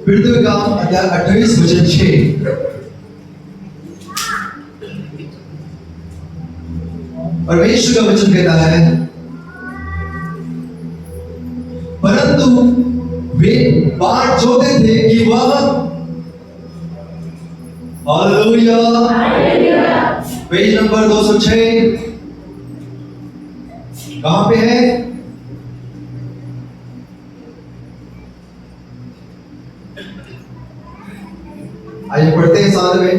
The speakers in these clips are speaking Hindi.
फिर काम अध्याय 28 वचन 6। परमेश्वर का वचन कहता है, परंतु वे बाट जोते थे कि वह हालेलुया पेज नंबर 206 कहां पे है? आइए पढ़ते हैं साथ में।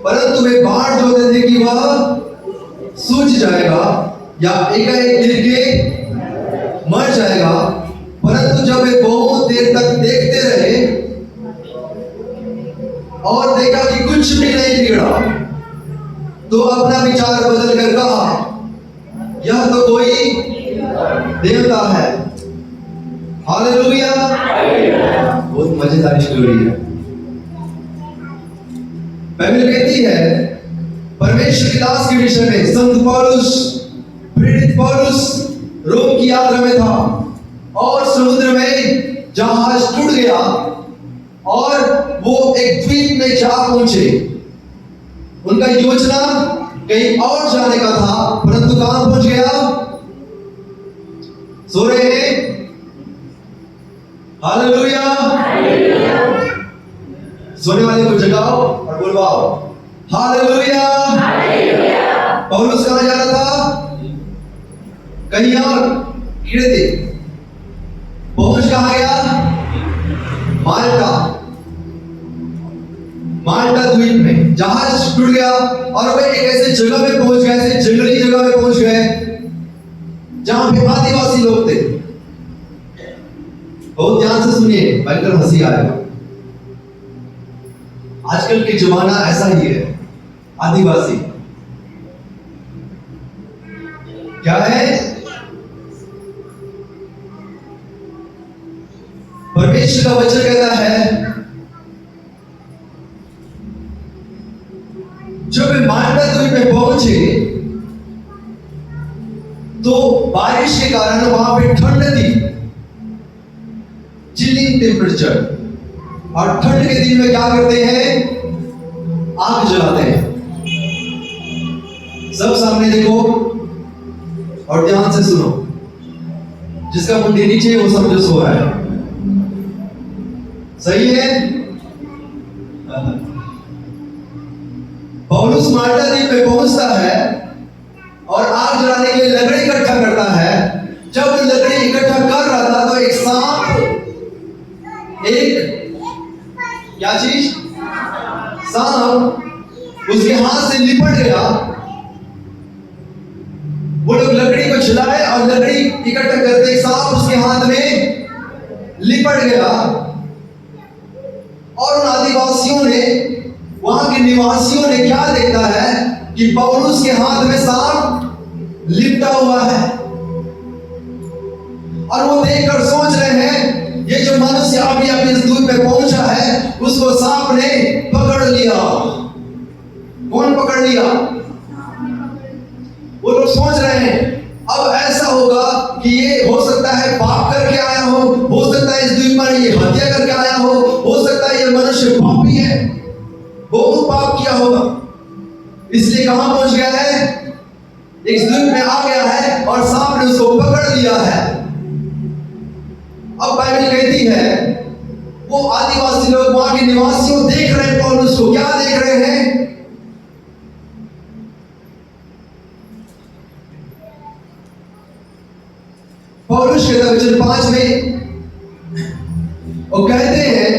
परंतु वे बाट जोते थे कि वह सूझ जाएगा या एकाएक गिर के मर जाएगा, परंतु जब वे बहुत देर तक देखते रहे और देखा कि कुछ भी नहीं बिगड़ा, तो अपना विचार बदल कर कहा, यह तो कोई देवता है। हालेलुया, बहुत मजेदार स्टोरी है। बाइबल कहती है परमेश्वर की दास के विषय में, संत पौलुस, प्रेरित पौलुस रोम की यात्रा में था और समुद्र में जहाज टूट गया और वो एक द्वीप में जा पहुंचे। उनका योजना कहीं और जाने का था, परंतु कहां पहुंच गया? सो रहे हैं? हालेलुया। सोने वाले को जगाओ और बुलवाओ, हालेलुया। पौलुस कहां जा रहा था? कहीं और कीड़े थे। पहुंच कहां गया? माल्टा। माल्टा द्वीप में जहाज टूट गया और वे एक ऐसे जगह में पहुंच गए, ऐसे जंगली जगह में पहुंच गए जहां पे आदिवासी लोग थे। बहुत ध्यान से सुनिए, भयंकर हंसी आएगा। आजकल के जमाना ऐसा ही है। आदिवासी क्या है? परमेश्वर का वचन कहता है, जब वे माल्टा द्वीप में पहुंचे तो बारिश के कारण वहां पे ठंड थी, चिलिंग टेम्परेचर। और ठंड के दिन में क्या करते हैं? आग जलाते हैं। सब सामने देखो और ध्यान से सुनो। जिसका मुंडी नीचे वो समझो सो रहा है। सही है? पौलुस माल्टा द्वीप पे पहुंचता है और आग जलाने के लिए लकड़ी इकट्ठा करता है। जब लकड़ी इकट्ठा कर रहा था तो एक सांप, एक क्या चीज? सांप उसके हाथ से लिपट गया। वो लोग लकड़ी को जलाए और लकड़ी इकट्ठा करते, सांप उसके हाथ में लिपट गया और उन आदिवासियों ने, वहां के निवासियों ने क्या देखा है कि पौलुस के हाथ में सांप लिपटा हुआ है और वो देखकर सोच रहे हैं, ये जो मनुष्य अभी अपने इस द्वीप पे पहुंचा है उसको सांप ने पकड़ लिया। कौन पकड़ लिया? वो लोग सोच रहे हैं अब ऐसा होगा कि ये हो सकता है पाप करके आया हो सकता है इस द्वीप पर ये हत्या करके आया हो सकता है ये मनुष्य पापी है, बहुत पाप किया होगा, इसलिए कहां पहुंच गया है? इस द्वीप में आ गया है और सांप ने उसको पकड़ लिया है। अब बाइबल कहती है वो आदिवासी लोग, वहां के निवासियों देख रहे हैं पौलुस को। क्या देख रहे हैं? पौलुस के वचन 5 में वो कहते हैं,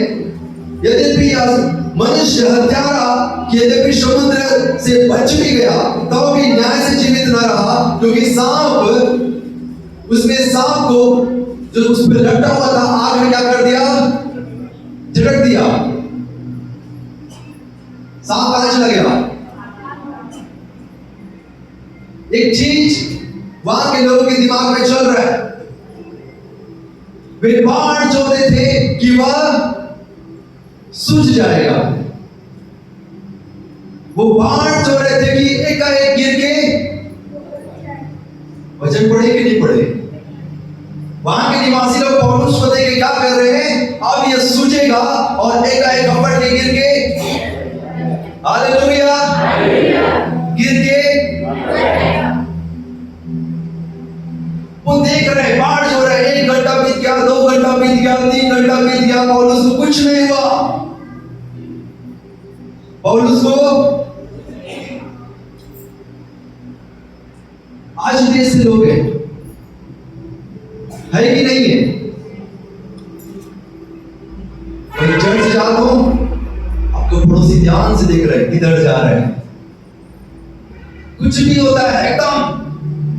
यद्यपि मनुष्य हत्यारा यद्यपि समुद्र से बच भी गया तो भी न्याय से जीवित न रहा, क्योंकि सांप, उसने सांप को जो उस पर लपटा हुआ था आग में क्या कर दिया? झटक दिया। सांप कहां चला गया? एक चीज वहां के लोगों के दिमाग में चल रहा है, वे बाट जोते थे कि वह सूझ जाएगा। वो बाट जो रहे थे कि एकाएक गिर के वचन पड़े कि नहीं पड़े? वहां के निवासी लोग पौलुस को देख के क्या कर रहे हैं? अब ये सूझेगा। उठेगा और एकाएक खपड़ के गिर के, हालेलुया, गिर के वो देख रहे बाढ़ हो रहा है। 1 घंटा बीत गया, 2 घंटा बीत गया, 3 घंटा बीत गया, पौलुस को कुछ नहीं हुआ। पौलुस को आज भी ऐसे लोग हैं, है कि नहीं है? मैं चर्च जा रहा हूं, आपको पड़ोसी ध्यान से देख रहे हैं किधर जा रहे हैं। कुछ भी होता है एकदम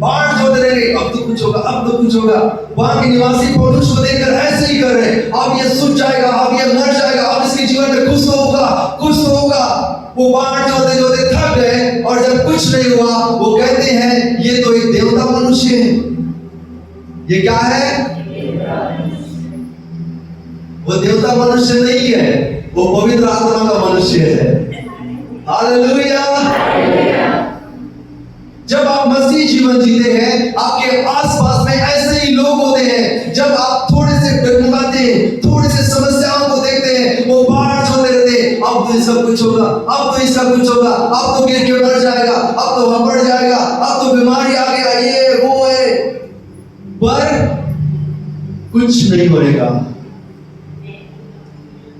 बाढ़ जोते रहेंगे, अब तो कुछ होगा, अब तो कुछ होगा। वहां के निवासी पौलुस को देखकर ऐसे ही कर रहे हैं, अब ये सूख जाएगा, अब ये मर जाएगा, अब इसके जीवन में कुछ तो होगा, कुछ तो होगा। वो बाढ़ जोते जोते थक गए और जब कुछ नहीं हुआ वो कहते हैं ये तो एक देवता मनुष्य है। ये क्या है? वो देवता मनुष्य नहीं है, वो पवित्र आत्मा का मनुष्य है। हालेलुया। जब आप मसीह जीवन जीते हैं, आपके आसपास में ऐसे ही लोग होते हैं, जब आप थोड़े से डगमगाते हैं, थोड़े से समस्याओं को देखते हैं, वो बाढ़ जोते रहते हैं, अब तो इसका कुछ होगा, अब तो इसका कुछ होगा, अब तो गिर के मर जाएगा, अब तो हपड़ जाएगा, अब तो बीमारी आ गया, ये वो है, पर कुछ नहीं होएगा।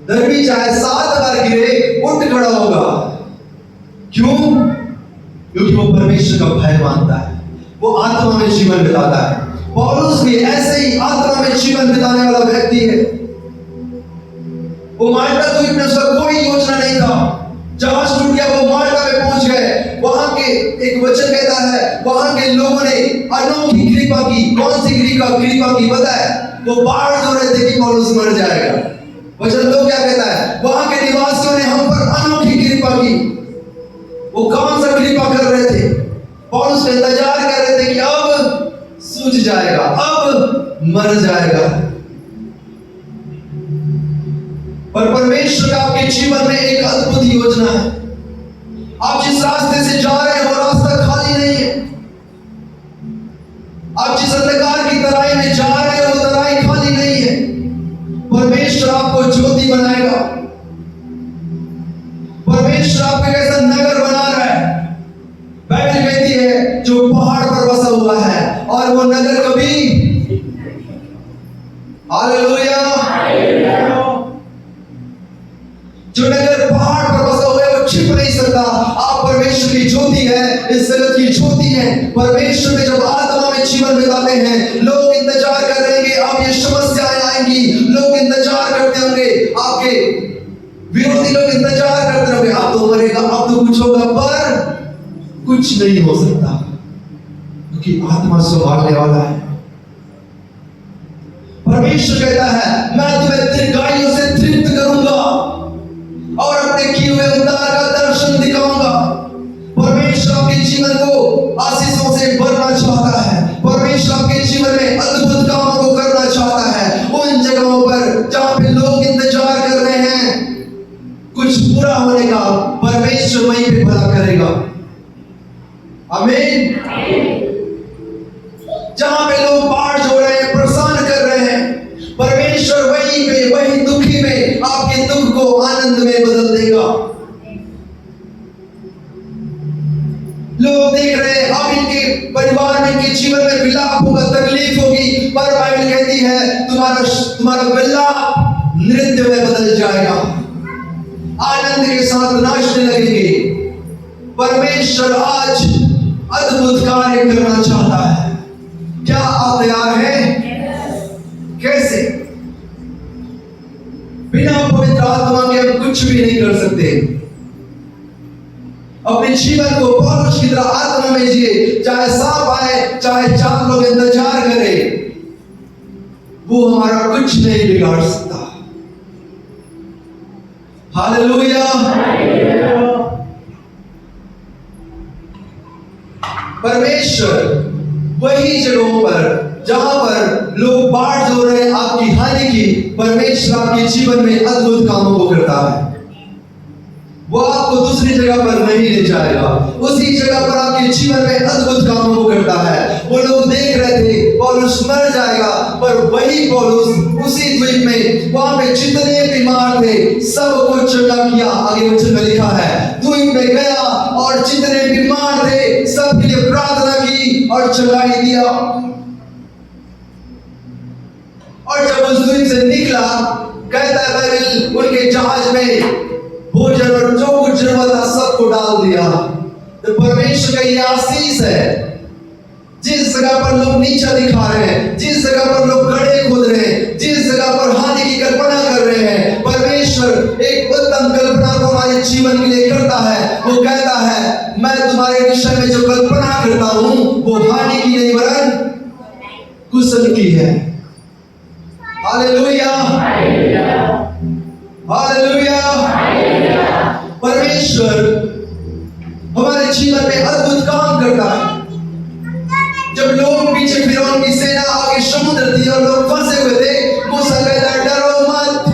धर्मी चाहे 7 बार गिरे उठ खड़ा होगा। क्यों? क्योंकि वो परमेश्वर का भय मानता है, वो आत्मा में जीवन बिताता है। पौलुस भी ऐसे ही आत्मा में जीवन बिताने वाला व्यक्ति है। वो माल्टा तो इतना उसका कोई योजना नहीं था, जहाज टूट गया, वो माल्टा में पहुंच गए। वहां के एक वचन कहता है, वहां के लोगों ने अनोखी कृपा की। कौन सी कृपा की पता है? वो बाढ़ जो रहे थे कि पौलुस मर जाएगा। वचन तो क्या कहता है? वहां के निवासियों ने हम पर अनोखी कृपा की। वो कौन सा कृपा कर रहे थे? पौलुस का इंतजार कर रहे थे कि अब सूझ जाएगा, अब मर जाएगा। पर परमेश्वर का आपके जीवन में एक अद्भुत योजना है। आप जिस रास्ते से जा रहे हैं वो रास्ता खाली नहीं है। आप जिस अंधकार की तराई में जा रहे हैं वो तराई खाली नहीं है। परमेश्वर आपको ज्योति बनाएगा। परमेश्वर आपके कैसा नगर बना रहा है। बाइबल कहती है जो पहाड़ पर बसा हुआ है और वो नगर कभी, हालेलुया, जो नगर पहाड़ पर बसा हुआ है वो छिप नहीं सकता। आप परमेश्वर की ज्योति है, इस जगत की ज्योति है। परमेश्वर में जब आत्मा में जीवन बिताते हैं, लोग इंतजार कर रहे हैं, अब ये समस्याएं आएंगी, लोग इंतजार करते होंगे, आपके विरोधी लोग इंतजार करते होंगे, अब तो मरेगा, अब तो कुछ होगा, पर कुछ नहीं हो सकता, क्योंकि आत्मा संभालने वाला है। परमेश्वर कहता है मैं तुम्हें दीर्घायु से तृप्त करूंगा और अपने किए हुए उद्धार का दर्शन दिखाऊंगा। परमेश्वर आपके जीवन को आशीषों से भरना चाहता है। परमेश्वर आपके जीवन में अद्भुत कामों को करना चाहता है। उन जगहों पर जहां पे लोग इंतजार कर रहे हैं कुछ पूरा होने का, परमेश्वर वहीं पे भला करेगा। आमीन। जहां पे लोग बाढ़ जो रहे हैं, परेशान कर रहे हैं, परमेश्वर वहीं पे, वही दुखी में आपके दुख को आनंद में बदल देगा। लोग देख रहे हैं अब इनके परिवार में, इनके जीवन में विलाप होगा, तकलीफ होगी, पर बाइबल कहती है तुम्हारा विलाप नृत्य में बदल जाएगा, आनंद के साथ नाचने लगेंगे। परमेश्वर आज अद्भुत कार्य करना चाहता है। क्या आप तैयार हैं? कैसे? बिना पवित्र आत्मा के हम कुछ भी नहीं कर सकते। अपने जीवन को पौलुस की तरह आत्मा में जिए, चाहे सांप आए, चाहे 4 लोग इंतजार करें, वो हमारा कुछ नहीं बिगाड़ सकता। हालेलुया। परमेश्वर वही जगहों पर जहां पर लोग बाढ़ जो रहे आपकी हानि की, परमेश्वर आपके जीवन में अद्भुत कामों को करता है। वो आपको दूसरी जगह पर नहीं ले जाएगा। उसी जगह पर आपके जीवन में अद्भुत कामों को करता है। वो लोग देख रहे थे पौलुस मर जाएगा, पर वही पौलुस उसी द्वीप में वहां पे जितने बीमार थे सबको चंगा किया। आगे वचन में लिखा है, द्वीप में गया और जितने बीमार थे सबके लिए प्रार्थना की और चंगाई दिया। और जब उस द्वीप से निकला, कहता है बाइबल, उनके जहाज में भोजन और जो कुछ जरूरत था सबको डाल दिया। तो परमेश्वर का यह आशीष है। जिस जगह पर लोग नीचा दिखा रहे हैं, जिस जगह पर लोग गड्ढे खोद रहे हैं, जिस जगह पर हानि की कल्पना कर रहे हैं, परमेश्वर एक उत्तम कल्पना को हमारे जीवन के लिए करता है। वो कहता है, मैं तुम्हारे विषय में जो कल्पना करता हूं वो हानि की नहीं वरन कुशल की है। Hallelujah, hallelujah. परमेश्वर हमारे जीवन में अद्भुत काम करता है। जब लोग पीछे फिरौन की सेना आगे समुद्र थी और लोग फंसे हुए थे, मूसा कहता है, डरो मत,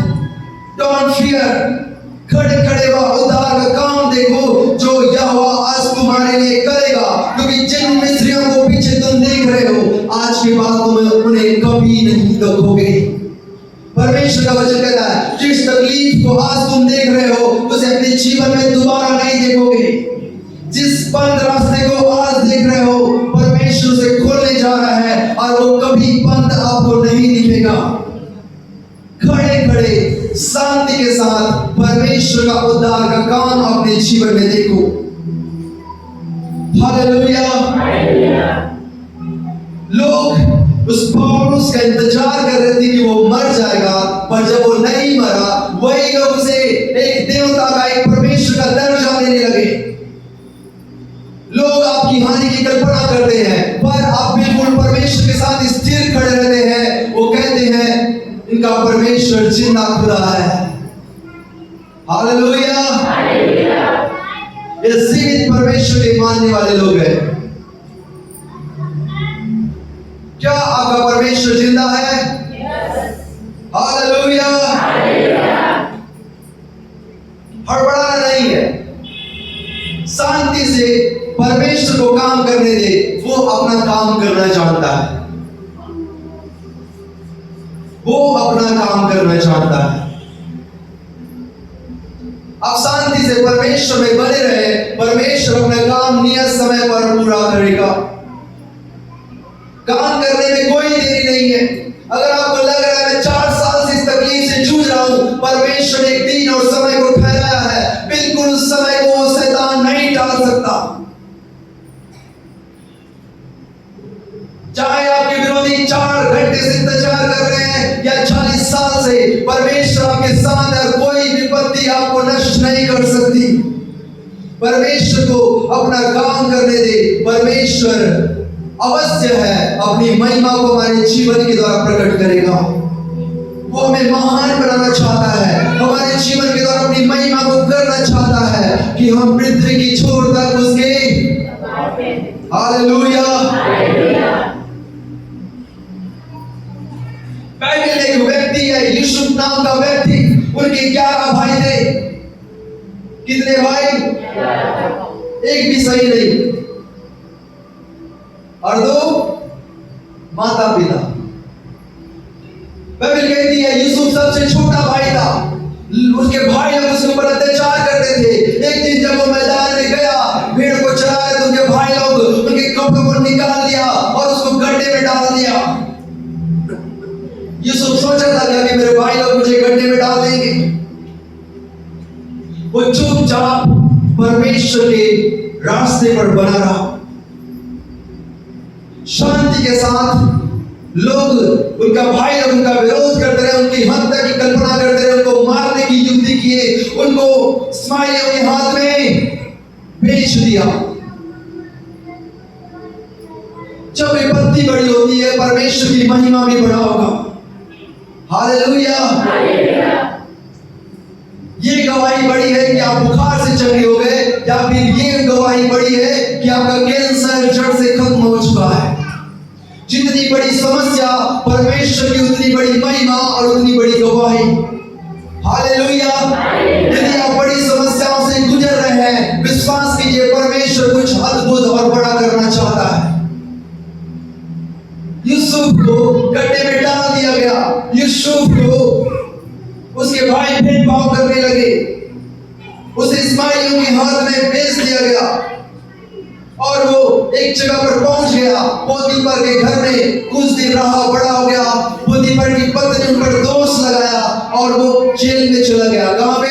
डोंट फियर, खड़े खड़े वह उद्धार का काम देखो जो यहोवा आज तुम्हारे लिए करेगा। क्योंकि जिन मिस्रियों को पीछे तुम देख रहे हो, आज के बाद तुम उन्हें कभी नहीं देखोगे। परमेश्वर का वचन कहता है, जिस तकलीफ को आज तुम देख रहे हो उसे अपने जीवन में दोबारा नहीं देखोगे। जिस बंद रास्ते को आज देख रहे हो, परमेश्वर उसे खोलने जा रहा है और वो कभी बंद आपको नहीं दिखेगा। खड़े खड़े शांति के साथ परमेश्वर का उद्धार का काम अपने जीवन में देखो। हालेलुया। लोग उस पौलुस का इंतजार कर रहे थे कि वो मर जाएगा, पर जब वो नहीं मरा, वही लोग उसे एक देवता का, एक परमेश्वर का दर्जा देने लगे। लोग आपकी हानि की कल्पना करते हैं, पर आप बिल्कुल परमेश्वर के साथ स्थिर खड़े रहते हैं। वो कहते हैं, इनका परमेश्वर जिंदा खुदा है। हालेलुया। ये जीवित परमेश्वर के मानने वाले लोग हैं। क्या आपका परमेश्वर जिंदा है? हालेलुया। हड़बड़ाना नहीं है, शांति से परमेश्वर को काम करने दे। वो अपना काम करना चाहता है, वो अपना काम करना चाहता है। आप शांति से परमेश्वर में बने रहे, परमेश्वर अपना काम नियत समय पर पूरा करेगा। काम करने में कोई देरी नहीं है। अगर आपको लग रहा है मैं 4 साल से इस तकलीफ से जूझ रहा हूं, परमेश्वर ने एक दिन और समय को ठहराया है। बिल्कुल उस समय को शैतान नहीं टाल सकता। चाहे आपके विरोधी 4 घंटे से इंतजार कर रहे हैं या 40 साल से, परमेश्वर आपके साथ है। कोई विपत्ति आपको नष्ट नहीं कर सकती। परमेश्वर को अपना काम करने दे। परमेश्वर अवश्य है अपनी महिमा को हमारे जीवन के द्वारा प्रकट करेगा। वो हमें महान बनाना चाहता है, हमारे जीवन के द्वारा अपनी महिमा को करना चाहता है कि हम पृथ्वी की छोर तक उसके। हालेलुया। बाइबल में एक व्यक्ति है, यूसुफ नाम का व्यक्ति। उनके 11 भाई थे। कितने भाई? एक भी सही नहीं। और 2 माता पिता। बाइबल कहती है यूसुफ सबसे छोटा भाई था। उसके भाई लोग उसके ऊपर अत्याचार करते थे। एक दिन जब वो मैदान में गया, भेड़ को चराया, तो उनके भाई लोग उनके कपड़ों को निकाल दिया और उसको गड्ढे में डाल दिया। यूसुफ सोचा था कि मेरे भाई लोग मुझे गड्ढे में डाल देंगे। वो चुपचाप परमेश्वर के रास्ते पर बना रहा। शांति के साथ लोग, उनका भाई लोग उनका विरोध करते रहे, उनकी हत्या की कल्पना करते रहे, उनको मारने की युक्ति किए, उनको इस्माइलियों के हाथ में बेच दिया। जब विपत्ति बड़ी होती है, परमेश्वर की महिमा भी बड़ा होगा। हालेलुया। ये गवाही बड़ी है कि आप बुखार से चंगे हो गए, या फिर ये गवाही बड़ी है कि आपका कैंसर जड़ से खत्म हो चुका है। जितनी बड़ी समस्या, परमेश्वर की उतनी बड़ी महिमा और उतनी बड़ी गवाही। हालेलुया। यदि आप बड़ी समस्याओं से के भाई भेदभाव करने लगे। उसे इस्माइलियों के हाथ में बेच दिया गया और वो एक जगह पर पहुंच गया। पोतीफर के घर में कुछ दिन रहा, बड़ा हो गया। पोतीफर की पत्नी उन पर दोष लगाया और वो जेल में चला गया। कहां पे?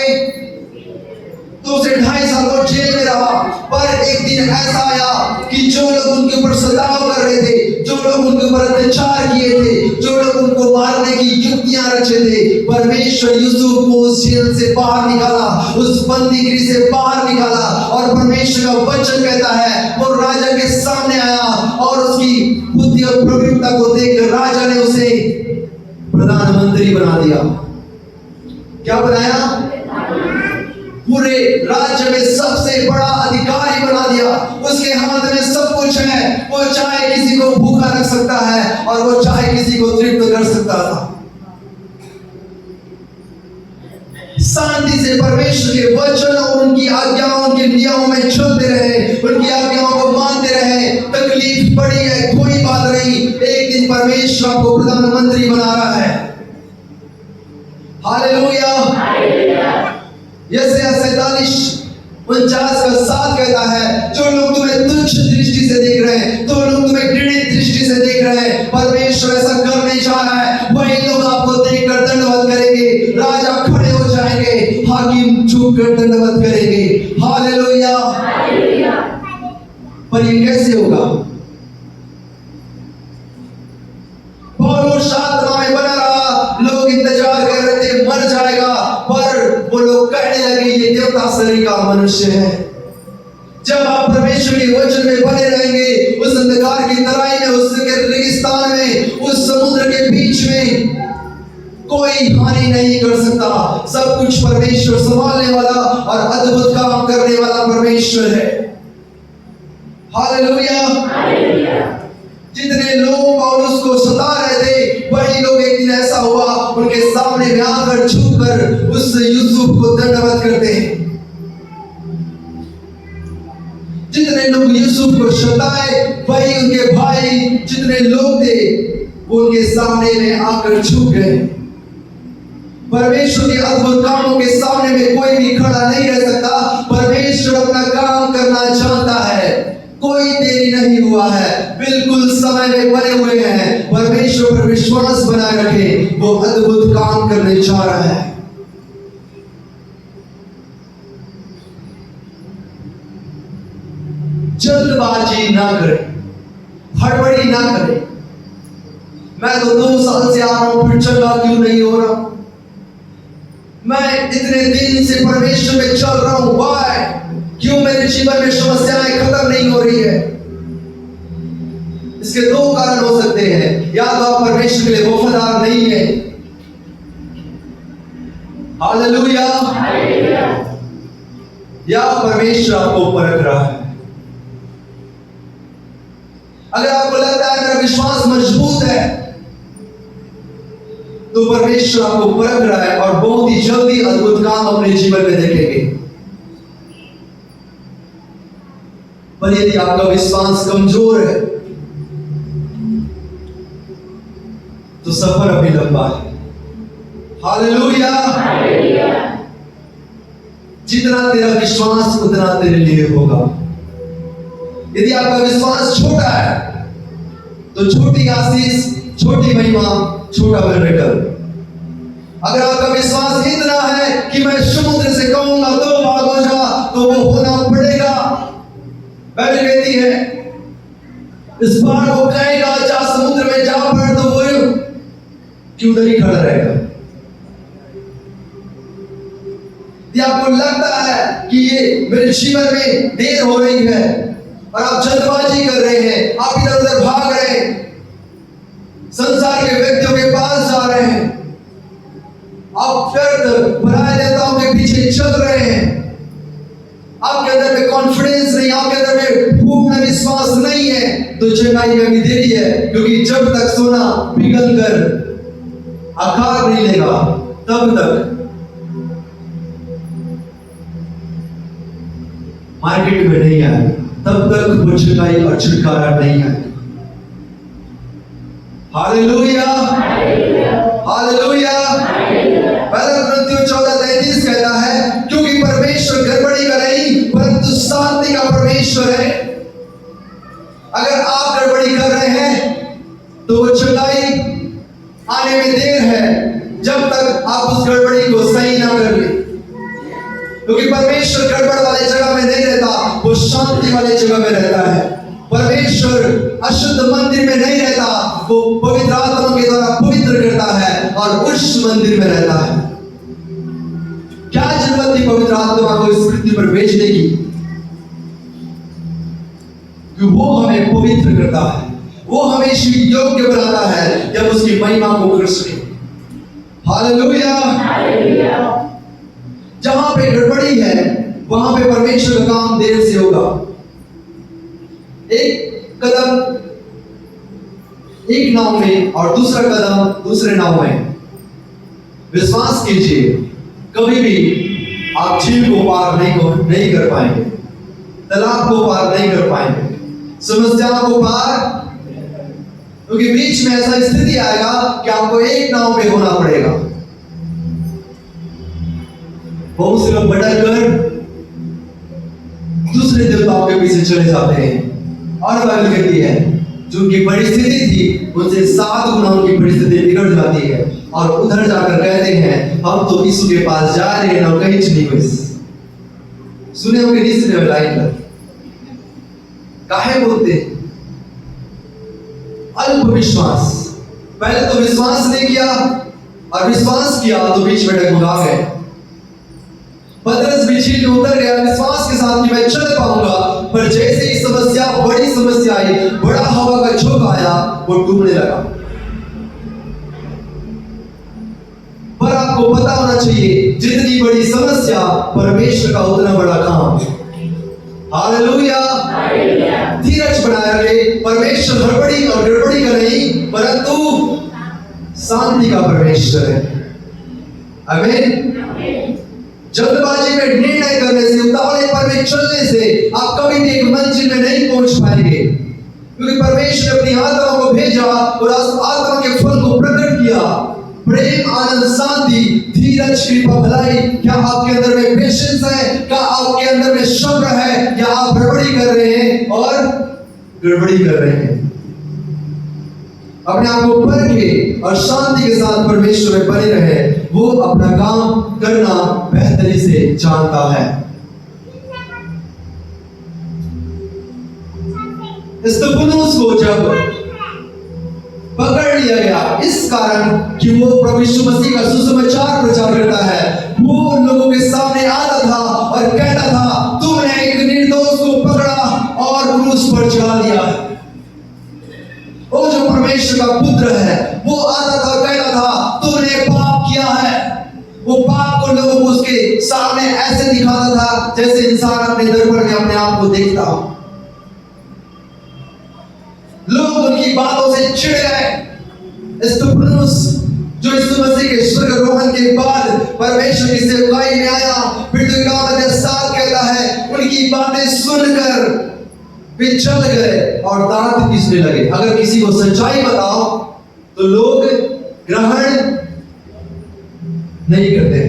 तो उसे 2.5 साल वो जेल में रहा। पर एक दिन ऐसा आया कि जो लोग उनके ऊपर सताव कर रहे थे, जो लोग उनके ऊपर अत्याचार किए थे, जो लोग उनको मारने की युक्तियां रचे थे, परमेश्वर यूसुफ को उस जेल से बाहर निकाला, उस बंदीगृह से बाहर निकाला। और परमेश्वर का वचन कहता है वो राजा के सामने आया और उसकी बुद्धि और प्रवीणता को देखकर राजा ने उसे प्रधानमंत्री बना दिया। क्या बनाया? पूरे राज्य में सबसे बड़ा अधिकारी बना दिया। उसके हाथ में सब कुछ है। वो चाहे किसी को भूखा रख सकता है और वो चाहे किसी को तृप्त कर सकता था। शांति से परमेश्वर के वचन और उनकी आज्ञाओं के नियमों में चलते रहे, उनकी आज्ञाओं को मानते रहे। तकलीफ बड़ी है, कोई बात नहीं, एक दिन परमेश्वर को प्रधानमंत्री बना रहा है। हालेलुया। यशायाह 47:49 कहता है जो लोग तुम्हें तुच्छ दृष्टि से देख रहे हैं, जो लोग तुम्हें घृणित दृष्टि से देख रहे हैं, परमेश्वर ऐसा करने जा रहा है। वही लोग आपको देखकर दंडवत करेंगे, राजा खड़े हो जाएंगे, हाकिम झुककर दंडवत करेंगे। हालेलुया। पर ये कैसे होगा? पौलुस आत्मा में बना रहा, लोग इंतजार कर रहे थे मर जाएगा, पर वो लोग कहने लगे ये देवता शरीर का मनुष्य है। जब आप परमेश्वर के वचन में बने रहेंगे, उस अंधकार की तराई में, उस रेगिस्तान में, उस समुद्र के बीच में कोई हानि नहीं कर सकता। सब कुछ परमेश्वर संभालने वाला और अद्भुत काम करने वाला परमेश्वर है। हालेलुया। जितने लोग पौलुस को सता रहे थे, वही लोग एक दिन ऐसा हुआ उनके सामने में आकर झुककर उस यूसुफ को दंडवत करते हैं। जितने लोग यूसुफ को सताए, वही उनके भाई जितने लोग थे वो उनके सामने में आकर झुक गए। परमेश्वर के अद्भुत कामों के सामने में कोई भी खड़ा नहीं रह सकता। परमेश्वर अपना काम करना चाहता है, कोई देरी नहीं हुआ है, बिल्कुल समय में बने हुए हैं। परमेश्वर पर विश्वास बनाए रखें, वो अद्भुत काम करने जा रहा है। जल्दबाजी ना करें, हड़बड़ी ना करें। मैं तो 2 साल से आ रहा हूं, फिर चंगा क्यों नहीं हो रहा? मैं इतने दिन से परमेश्वर में चल रहा हूं, वाई? क्यों मेरे जीवन में समस्याएं खत्म नहीं हो रही है? इसके 2 कारण हो सकते हैं। या तो आप परमेश्वर के लिए वफादार नहीं है, हालेलुया, या परमेश्वर आपको परख रहा है। अगर आपको लगता है मेरा विश्वास मजबूत है, तो परमेश्वर आपको परख रहा है और बहुत ही जल्दी अद्भुत काम अपने जीवन में देखेंगे। पर यदि आपका विश्वास कमजोर है तो सफर अभी लंबा है। हालेलुया। जितना तेरा विश्वास उतना तेरे लिए होगा। यदि आपका विश्वास छोटा है तो छोटी आशीष, छोटी महिमा, छोटा रिटर्न। अगर आपका विश्वास इतना है कि मैं समुद्र से कहूंगा 2 भाग हो जा, तो वो होना पड़ेगा। बाइबल कहती है इस बार वो कहेगा जा समुद्र में जा पड़, तो वो क्यों नहीं खड़ा रहेगा? यदि आपको लगता है कि ये मेरे जीवन में देर हो रही है और आप जल्दबाजी कर रहे हैं, आप इधर उधर भाग रहे हैं, संसार के व्यक्तियों के पास जा रहे हैं, आप व्यर्थ पराये नेताओं के पीछे चल रहे हैं, आपके अंदर में कॉन्फिडेंस नहीं, आपके अंदर में पूर्ण विश्वास नहीं है, तो चंगाई में भी देरी है। क्योंकि जब तक सोना पिघल कर आकार नहीं लेगा, तब तक मार्केट में नहीं आएगा, तब तक वो चंगाई और छुटकारा नहीं आएगा। Hallelujah, hallelujah. पहला कुरिन्थियों आप उस गड़बड़ी को सही ना कर ले, क्योंकि परमेश्वर गड़बड़ वाले जगह में नहीं रहता, वो शांति वाले जगह में रहता है। परमेश्वर अशुद्ध मंदिर में नहीं रहता, वो पवित्र आत्मा के द्वारा पवित्र करता है और उस मंदिर में रहता है। क्या जरूरत थी पवित्र आत्मा को इस पृथ्वी पर भेजने की? कि वो हमें पवित्र करता है, वो हमें योग्य बनाता है जब उसकी महिमा को कर सके। हालेलुया। जहां पे गड़बड़ी है वहां पे परमेश्वर का काम देर से होगा। एक कदम एक नाव में और दूसरा कदम दूसरे नाव में। विश्वास कीजिए, कभी भी आप झील को पार नहीं कर पाएंगे, तालाब को पार नहीं कर पाएंगे, समस्याओं को पार, क्योंकि बीच में ऐसा स्थिति आएगा कि आपको एक नाव में होना पड़ेगा। बहुत से लोग भटक कर दूसरे देवताओं के पीछे चले जाते हैं और बाइबल कहती है जो उनकी परिस्थिति थी उनसे 7 गुना उनकी परिस्थिति बिगड़ जाती है और उधर जाकर कहते हैं हम तो यीशु के पास जा रहे हैं ना कहीं नहीं हुई। सुने होंगे तीसरे लाइन पर काहे बोलते अल्प विश्वास। पहले तो विश्वास नहीं किया और विश्वास किया तो बीच में डगमगा गए। पतरस भी झील में उतर गया विश्वास के साथ कि मैं चल पाऊंगा, पर जैसे ही समस्या बड़ी समस्या आई, बड़ा हवा का झोंका आया, वो डूबने लगा। पर आपको पता होना चाहिए जितनी बड़ी समस्या परमेश्वर का उतना बड़ा काम। हालेलुया। धीरज बनाए रखे। परमेश्वर हड़बड़ी और गड़बड़ी का नहीं परंतु शांति का परमेश्वर है। आमीन। जल्दबाजी में निर्णय करने से, उतावलेपन में चलने से आप कभी भी एक मंजिल में नहीं पहुंच पाएंगे, क्योंकि परमेश्वर ने अपनी आत्मा को भेजा और आत्मा के फल को प्रकट किया। प्रेम, आनंद, शांति, धीरज, कृपा, भलाई। क्या आपके अंदर में पेशेंस है? क्या आपके अंदर में सब्र है? या आप गड़बड़ी कर रहे हैं और गड़बड़ी कर रहे हैं? अपने आप को परखे और शांति के साथ परमेश्वर में बने रहे। वो अपना काम करना बेहतरी से जानता है। स्तफनुस को जब पकड़ लिया गया इस कारण कि वो प्रभु यीशु मसीह का सुसमाचार प्रचार करता है, वो उन लोगों के सामने आता था और कहता था तुमने एक निर्दोष को पकड़ा और क्रूस पर चढ़ा दिया। वो जो परमेश्वर का पुत्र है वो आता था, कहता था तुमने पाप किया है। वो पाप को लोगों को उसके सामने ऐसे दिखाता था जैसे इंसान अपने दर्पण में अपने आप को देखता हो। लोग उनकी बातों से चिढ़ गए। स्तफनुस जो यीशु मसीह के स्वर्गारोहण के बाद परमेश्वर की सेवकाई में आया, फिर तो काम 10 साल कहता है, उनकी बातें सुनकर वे चल गए और दांत पीसने लगे। अगर किसी को सच्चाई बताओ तो लोग ग्रहण नहीं करते।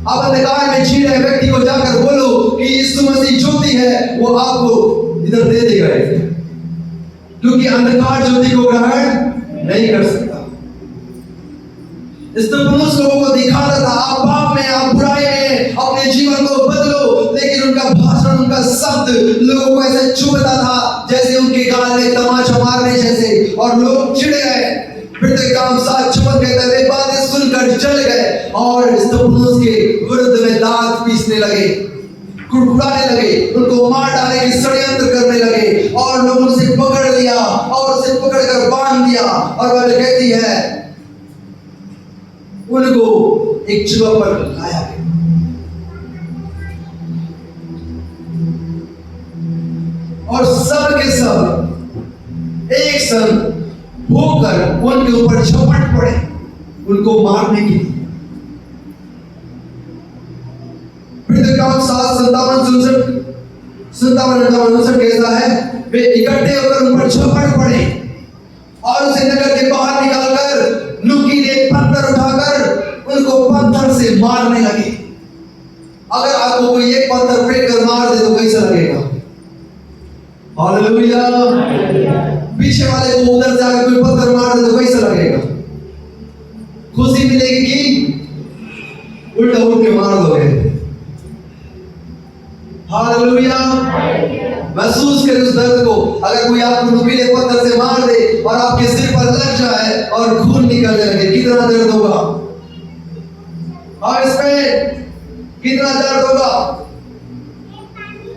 आप अंधकार में जी रहे व्यक्ति को जाकर बोलो कि यीशु मसीह ज्योति है, वो आपको इधर दे देगा, क्योंकि अंधकार ज्योति को ग्रहण नहीं कर सकता। स्तफनुस लोगों को दिखाता था आप पाप में, आप बुराई में, अपने जीवन को बदलो, लेकिन उनका भाषण, उनका शब्द लोगों को ऐसे चुभता था जैसे उनके गाल में तमाचा मारने जैसे, और लोग चिढ़ गए। फिर तो काम साथ चुपन कहते हुए बातें सुनकर चल गए और स्तफनुस के विरुद्ध में दांत पीसने लगे, कुड़कुड़ाने लगे, उनको मार डालने की षड्यंत्र करने लगे और लोगों से पकड़ लिया और उसे पकड़कर बांध दिया। और वह कहती है उनको एक जगह पर लाया गया और सब के सब एक संग होकर उनके ऊपर झपट पड़े उनको मारने के लिए। फिर 57 कहता है वे इकट्ठे होकर उन पर झपट पड़े और उसे नगर के बाहर निकालकर नुकीले पत्थर उठाकर उनको पत्थर से मारने लगे। अगर आपको कोई एक पत्थर फेंक कर मार दे तो कैसा लगेगा? हालेलुया। पीछे वाले को उधर से आकर कोई पत्थर मार दे तो कैसा लगेगा? खुशी मिलेगी कि उल्टा उठ के मार दोगे? हालेलुया। महसूस करें उस दर्द को। अगर कोई आपको नुकीले पत्थर से मार दे और आपके सिर पर लग जाए और खून निकलने लगे, कितना दर्द होगा? और इसमें कितना दर्द होगा?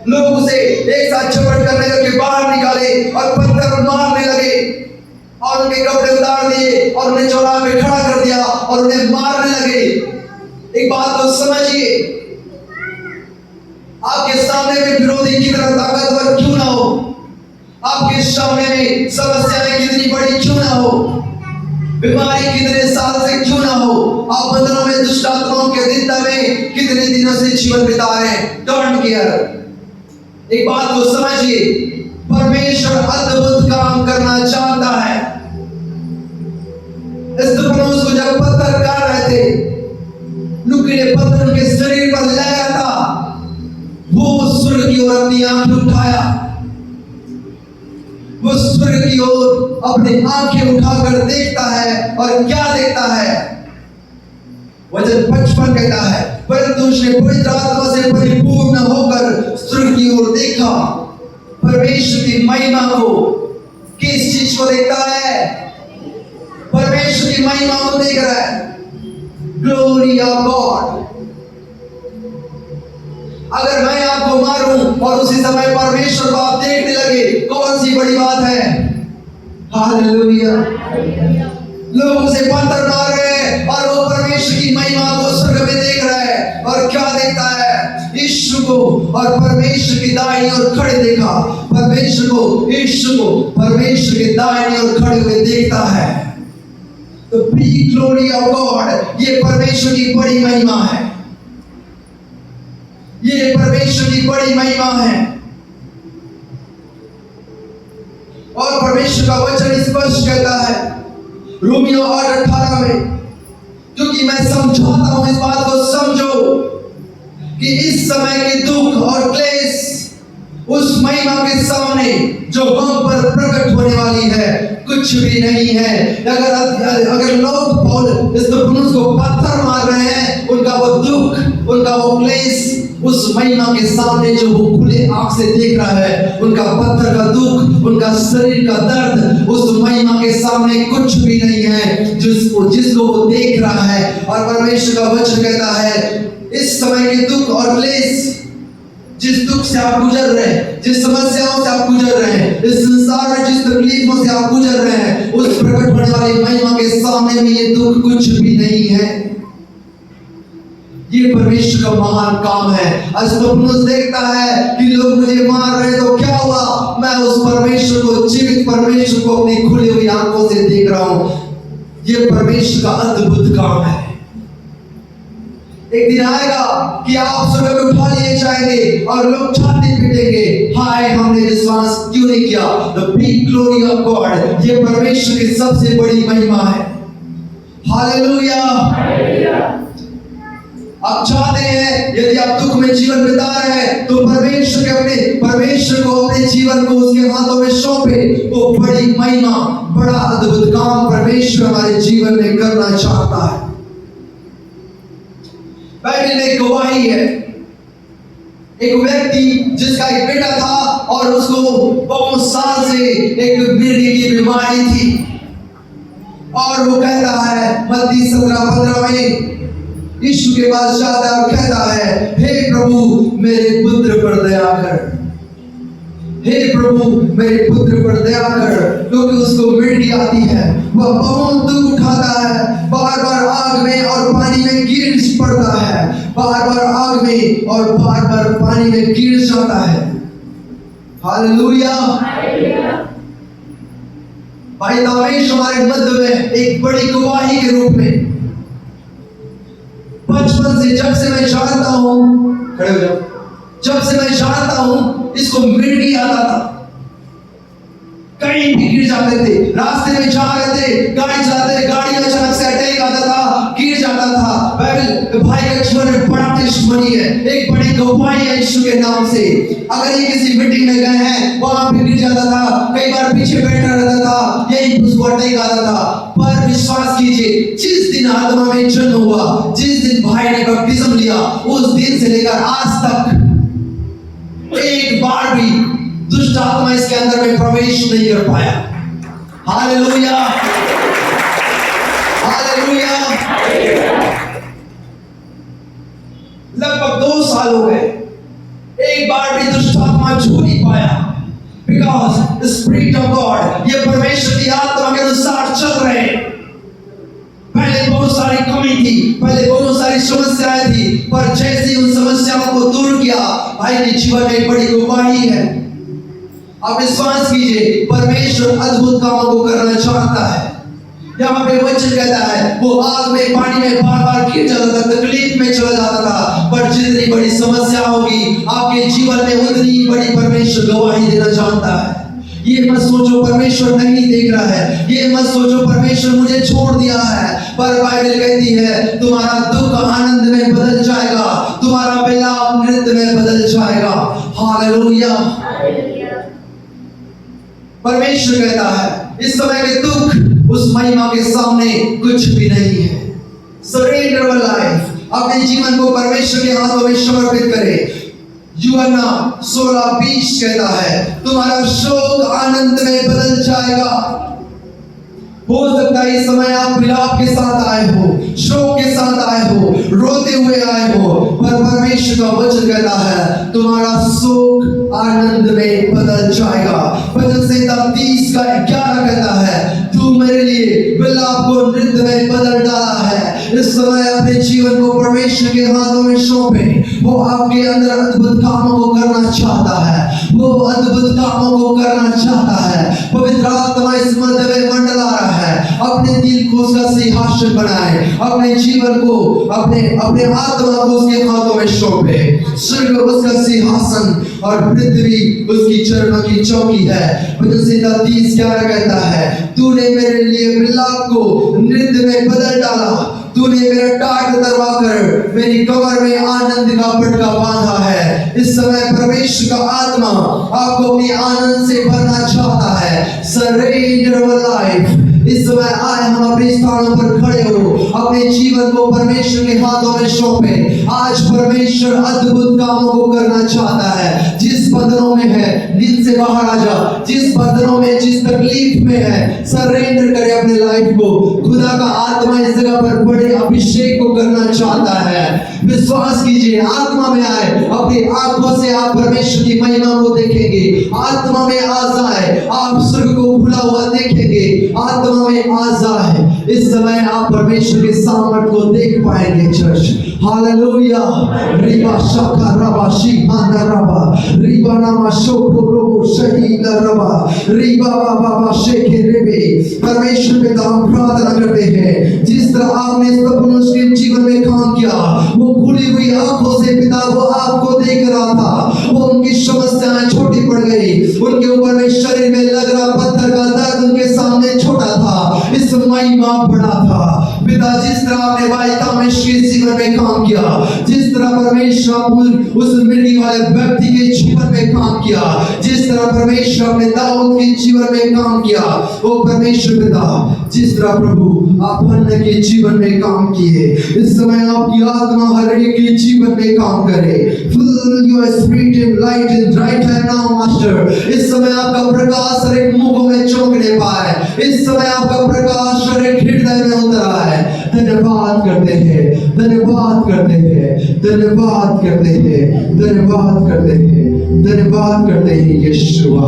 लोग उसे एक साथ झपट करने करके बाहर निकाले और पत्थर मारने लगे और उनके कपड़े उतार दिए और उन्हें चौराहे पे खड़ा कर दिया और उन्हें मारने लगे। एक बात तो समझिए, आपके सामने में विरोधी कितना ताकतवर क्यों ना हो, आपके सामने में समस्याएं कितनी बड़ी क्यों ना हो, बीमारी कितने साल से क्यों ना हो, आप बंधनों में दुष्ट आत्माओं के दिनता में कितने दिनों से जीवन बिता रहे हैं, डोंट केयर। एक बात को समझिए, परमेश्वर अद्भुत काम करना चाहता है। स्तिफनुस को जब पत्थर काट रहे थे, नुकीले पत्थर उनके शरीर पर लगा था, वो स्वर्ग की ओर अपनी आंखें उठाया, वो स्वर्ग की ओर अपनी आंखें उठाकर देखता है और क्या देखता है? वचन 55 कहता है, परंतु उसने पवित्र आत्मा से परिपूर्ण होकर स्वर्ग की ओर देखा। परमेश्वर की महिमा को, किस चीज को देखता है? परमेश्वर की महिमा को देख रहा है। Glory of God. अगर मैं आपको मारूं और उसी समय परमेश्वर को आप देखने लगे, कौन सी बड़ी बात है? हालेलुया। लोग उसे पत्थर मार रहे हैं और वो परमेश्वर की महिमा को स्वर्ग में देख रहा है और क्या देखता है? यीशु को और परमेश्वर की दाहिनी ओर खड़े देखा। परमेश्वर को, यीशु को परमेश्वर के दाहिनी ओर खड़े हुए देखता है। तो बी ग्लोरी ऑफ गॉड, ये परमेश्वर की बड़ी महिमा है, ये परमेश्वर की बड़ी महिमा है। और परमेश्वर का वचन स्पष्ट कहता है रोमियो 8:18 में, क्योंकि मैं समझाता हूं, इस बात को समझो कि इस समय के दुख और क्लेश उस महिमा के सामने जो हम पर प्रकट होने वाली है कुछ भी नहीं है। अगर लोग स्तिफनुस को पत्थर मार रहे हैं, उनका वो दुख, उनका वो क्लेश उस महिमा के सामने जो वो खुले आंख से देख रहा है, उनका पत्थर का दुख, उनका शरीर का दर्द उस महिमा के सामने कुछ भी नहीं है जिसको वो देख रहा है। और परमेश्वर का वचन कहता है इस समय के दुख और क्लेश, जिस दुख से आप गुजर रहे हैं, जिस समस्याओं से आप गुजर रहे हैं, इस संसार में जिस तकलीफों से आप गुजर रहे हैं, उस प्रकट होने वाली महिमा के सामने में ये दुख कुछ भी नहीं है। ये परमेश्वर का महान काम है। स्तिफनुस देखता है कि लोग मुझे मार रहे, तो क्या हुआ? मैं उस परमेश्वर को, जीवित परमेश्वर को अपनी खुली हुई आंखों से देख रहा हूं। ये परमेश्वर का अद्भुत काम है। एक दिन आएगा कि आप स्वर्ग में उठा लिए जाएंगे और लोग छाती पीटेंगे, हाय हमने विश्वास क्यों नहीं किया। The big glory of God, ये परमेश्वर की सबसे बड़ी महिमा है। हालेलुया। आप चाहते हैं यदि आप दुख में जीवन बिता रहे हैं तो परमेश्वर को अपने जीवन को उसके हाथों में सौंपे। वो बड़ी महिमा, बड़ा अद्भुत काम परमेश्वर हमारे जीवन में करना चाहता है। बाइबल में गवाही है, एक व्यक्ति जिसका एक बेटा था और उसको बहुत साल से एक मिर्गी की बीमारी थी, और वो कहता है मत्ती 17:15 में यीशु के पास जाता है और कहता है, हे प्रभु मेरे पुत्र पर दया कर, हे प्रभु मेरे पुत्र पर दया कर। क्योंकि उसको मिर्गी आती है, वह बहुत दुख उठाता है, बार बार आग में और पानी में गिर पड़ता है, बार बार आग में और बार बार पानी में गिर जाता है। हालेलुया। भाई दावेश हमारे मध्य में एक बड़ी गवाही के रूप में, बचपन से जब से मैं जानता हूं, खड़े हो जाओ, जब से मैं जानता हूं इसको मिर्गी आता था, कहीं भी गिर जाते थे, रास्ते में जा रहे थे, गाड़ी चलाते थे, गाड़ी में अचानक से अटैक आता था, गिर जाता था। बाइबल भाई का जीवन में बड़ा टेस्टमनी है, एक बड़ी गवाही है यीशु के नाम से। अगर ये किसी मीटिंग में गए हैं, वहां पे गिर जाता था, कई बार पीछे बैठा रहता था, यही उसको अटैक आता था, पर विश्वास कीजिए, जिस दिन आत्मा में जन्म हुआ, जिस दिन भाई ने बपतिस्म लिया, उस दिन से लेकर आज तक एक बार भी दुष्ट आत्मा इसके अंदर में प्रवेश नहीं कर पाया। Hallelujah, hallelujah. लगभग 2 साल हो गए, एक बार भी दुष्ट आत्मा छू नहीं पाया। Because the Spirit of God, ये परमेश्वर की आत्मा के अनुसार चल रहे। पहले बहुत सारी कमी थी, पहले बहुत सारी समस्याएं थी, पर जैसे उन समस्याओं को दूर किया, भाई के जीवन में बड़ी गवाही है। आप विश्वास कीजिए, परमेश्वर अद्भुत कामों को करना चाहता है। यहाँ पे वचन कहता है, वो आग में पानी में बार बार गिर जाता था, तकलीफ में चला जाता था, पर जितनी बड़ी समस्या होगी आपके जीवन में उतनी बड़ी परमेश्वर गवाही देना चाहता है। ये मत सोचो परमेश्वर नहीं देख रहा है, ये मत सोचो परमेश्वर मुझे छोड़ दिया है, पर बाइबल कहती है तुम्हारा दुख आनंद में बदल जाएगा, तुम्हारा विलाप नृत्य में बदल जाएगा। हालेलुया। परमेश्वर कहता है इस समय के दुख उस महिमा के सामने कुछ भी नहीं है। सरेंडर योर लाइफ, अपने जीवन को परमेश्वर के हाथों में समर्पित करें। यूहन्ना 16:20 कहता है तुम्हारा शोक आनंद में बदल जाएगा। हो सकता है इस समय आप विलाप के साथ आए हो, शोक के साथ आए हो, रोते हुए आए हो, पर परमेश्वर का वचन कहता है तुम्हारा शोक आनंद में बदल जाएगा। वचन संहिता 30:11 कहता है तू मेरे लिए विलाप को नृत्य में बदल डाला है। इस समय अपने जीवन को परमेश्वर के हाथों में सौंपे। वो आपके अंदर अद्भुत कामों को करना चाहता है, वो अद्भुत कामों को करना चाहता है। पवित्र आत्मा इस मध्य में मंडला रहा है। अपने दिल को उसका सिंहासन बनाए, अपने जीवन को अपने आत्मा को उसके हाथों में सौंपे। स्वर्ग उसका सिंहासन और पृथ्वी उसकी चरणों की चौकी है। वचन संहिता 30:11 कहता है तूने मेरे लिए विलाप को नृत्य में बदल डाला, तूने मेरा टाट उतरवाकर मेरी कमर में आनंद का पटका बांधा है। इस समय परमेश्वर का आत्मा आपको अपनी आनंद से भरना चाहता है। Surrender your life. इस समय आए हम अपने स्थानों पर खड़े हो, अपने जीवन को परमेश्वर के हाथों में सौंपे। आज परमेश्वर अद्भुत कामों को करना चाहता है। जिस बंधनों में है नींद से बाहर आ जा, जिस बंधनों में जिस तकलीफ में है सरेंडर करे अपने लाइफ को। खुदा का आत्मा इस जगह पर बड़े अभिषेक को करना चाहता है। विश्वास कीजिए, आत्मा में आए, अपनी आंखों से आप परमेश्वर की महिमा को देखेंगे। आत्मा में आ जाए, आप स्वर्ग को खुला हुआ देखेंगे। आत्मा में आ जाए, इस समय आप परमेश्वर के सामर्थ्य को देख पाएंगे। Church hallelujah. रिबा शाखा रबा शिखाना रबा रिबा नामा शोको रोबो शहीदा रबा रिबा बाबा शेखे रेबे। परमेश्वर पिता हम प्रार्थना करते हैं जिस तरह आपने मनुष्य के जीवन में काम किया, वो खुली हुई आंखों से पिता वो आपको देख रहा था। वो उनकी समस्याएं छोटी पड़ गई, उनके ऊपर में शरीर में लग रहा पत्थर का दर्द उनके सामने छोटा था, इस महिमा बड़ा था। पिता जिस तरह आपने भाई तामेश के जीवन में काम किया, जिस तरह परमेश्वर उस मिट्टी वाले व्यक्ति के जीवन में काम किया, जिस तरह परमेश्वर ने दाऊद के जीवन में काम किया, वो परमेश्वर पिता जिस तरह प्रभु आप अन्य के जीवन में काम किए, इस समय आपकी आत्मा हर एक के जीवन में काम करे। Fill your spirit in light and right hand now master। इस समय आपका प्रकाश हर एक मुखों में चमकने पाए, इस समय आपका प्रकाश हर एक हृदय में उतर आए। धन्यवाद करते हैं, धन्यवाद करते हैं, धन्यवाद करते हैं, धन्यवाद करते हैं, धन्यवाद करते हैं यीशुआ,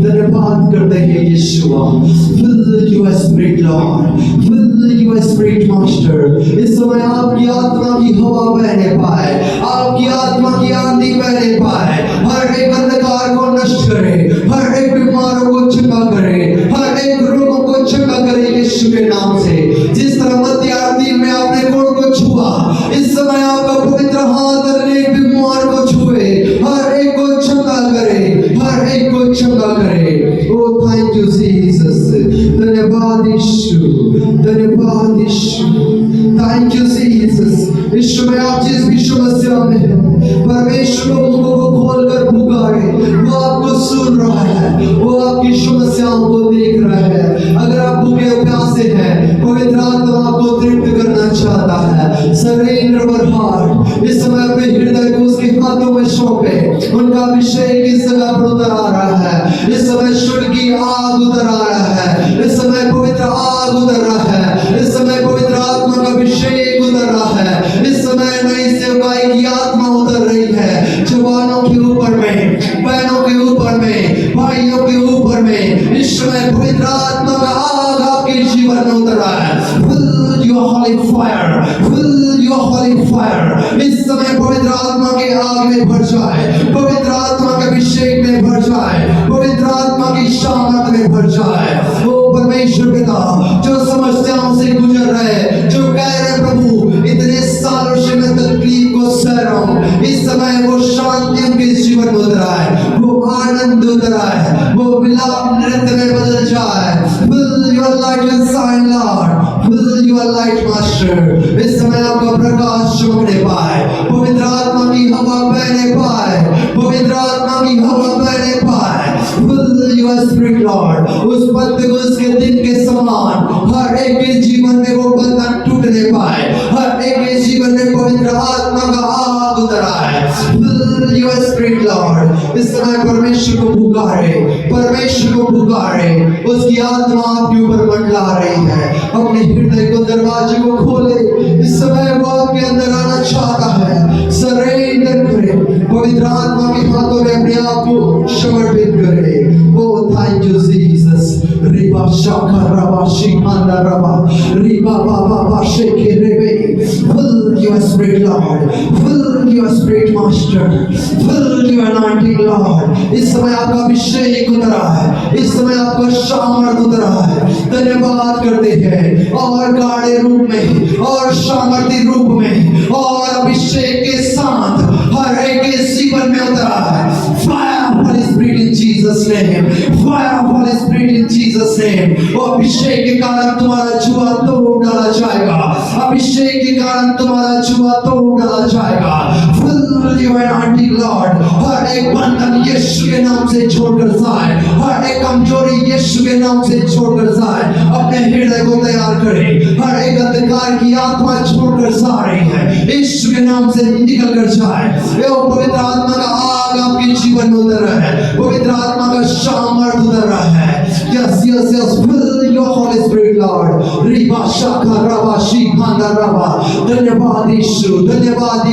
धन्यवाद करते हैं यीशुआ। Fill your spirit Lord, fill your spirit master। इस समय आपकी आत्मा की हवा बहने पाए, आपकी आत्मा की आंधी बहने पाए, हर एक अंधकार को नष्ट करे, हर एक बीमारों को चंगा करे, हर एक रोगों को चंगा करे यीशु के नाम से। जिस तरह मध्य आरती में आपने कोड़ को छुआ, इस समय आपका पवित्र हाथ हर एक बीमार को छुए, हर एक को चंगा करे, हर एक को चंगा करे। ओ थैंक यू जीसस। धन्यवाद यीशु, धन्यवाद यीशु, थैंक यू जीसस। यीशु में आप जिस भी समस्या में हैं, परमेश्वर को मुंह को खोलकर पुकारे, वो आपको सुन रहा है, वो आपकी समस्याओं को देख रहा है। अगर आप भूखे प्यासे हैं, चाहता है। सरेंडर और हार्ट इस समय अपने हृदय को उसके हाथों में सौंपे। उनका अभिषेक इस जगह पर उतर आ रहा है। इस समय शुद्ध की आग उतर आ रहा है। इस समय पवित्र आग उतर रहा है। इस समय पवित्र आत्मा का अभिषेक उतर रहा है। इस समय नई सेवकाई की आत्मा उतर रही है। जवानों के ऊपर में, बहनों के ऊपर में, भाइयों के ऊपर में इस समय पवित्र आत्मा का आग आपके जीवन में उतर रहा है। Fill your holy fire, fill your holy fire। इस समय पवित्र आत्मा के आग में भर जाए, पवित्र आत्मा के अभिषेक में भर जाए, पवित्र आत्मा की सामर्थ में भर जाए। ओ परमेश्वर पिता, जो समस्याओं से गुजर रहे, जो कह रहे प्रभु इतने सालों से मैं तकलीफ को सह रहा हूं, इस समय वो शांति उनके जीवन में उतर आए, वो आनंद उतर आए, वो विलाप नृत्य में बदल जाए। Fill your light and shine, Lord, fill your light, Master। इस समय आपका प्रकाश चमकने पाए, पवित्र आत्मा की हवा बहने पाए, पवित्र आत्मा की हवा बहने पाए। Fill your spirit, Lord। उस पंतेकोस्त के दिन के समान हर एक के जीवन में वो बंधन टूटने पाए, हर एक के जीवन में पवित्र आत्मा का आग उतर आए। Fill your spirit, Lord। इस समय परमेश्वर को पुकारे, परमेश्वर को पुकारे। उसकी आत्मा आपके ऊपर मंडला रही है। अपने हृदय को, दरवाजे को खोले। इस समय वो आपके अंदर आना चाहता है। सरेंडर करे, पवित्र आत्मा के हाथों में अपने आप को समर्पित करे। ओ थैंक यू जीसस। रिबा शाखा रबा शिखांदा रबा रिबा बाबा बाशे के रेबे। Fill your spirit, Lord, fill your spirit, Master, fill your anointing, Lord। इस समय आपका अभिषेक उतरा है, इस समय आपका सामर्थ उतरा है। धन्यवाद करते हैं और गाढ़े रूप में और सामर्थी रूप में और अभिषेक के साथ हर एक के जीवन में उतरा है। Fire of Holy Spirit in Jesus name, fire of Holy Spirit in Jesus name। वो अभिषेक के कारण तुम्हारा जुआ तोड़ डाला जाएगा, अभिषेक के कारण तुम्हारा जुआ तोड़ डाला जाएगा। Fill your anointing, Lord। हर एक बंधन यीशु के नाम से छोड़कर जाए, हर एक कमजोरी यीशु के नाम से छोड़कर जाए। अपने हृदय को तैयार करें। हर एक अंधकार की आत्मा छोड़कर जा रही है, यीशु के नाम से निकल कर जाए। वो पवित्र आत्मा का आग आपके जीवन में उतर रहा है, पवित्र आत्मा का सामर्थ उतर रहा है। Yes, yes, yes, fill your Holy Spirit, Lord। Riba शाखा रबा शिखांदा रबा। धन्यवाद यीशु, धन्यवाद यीशु।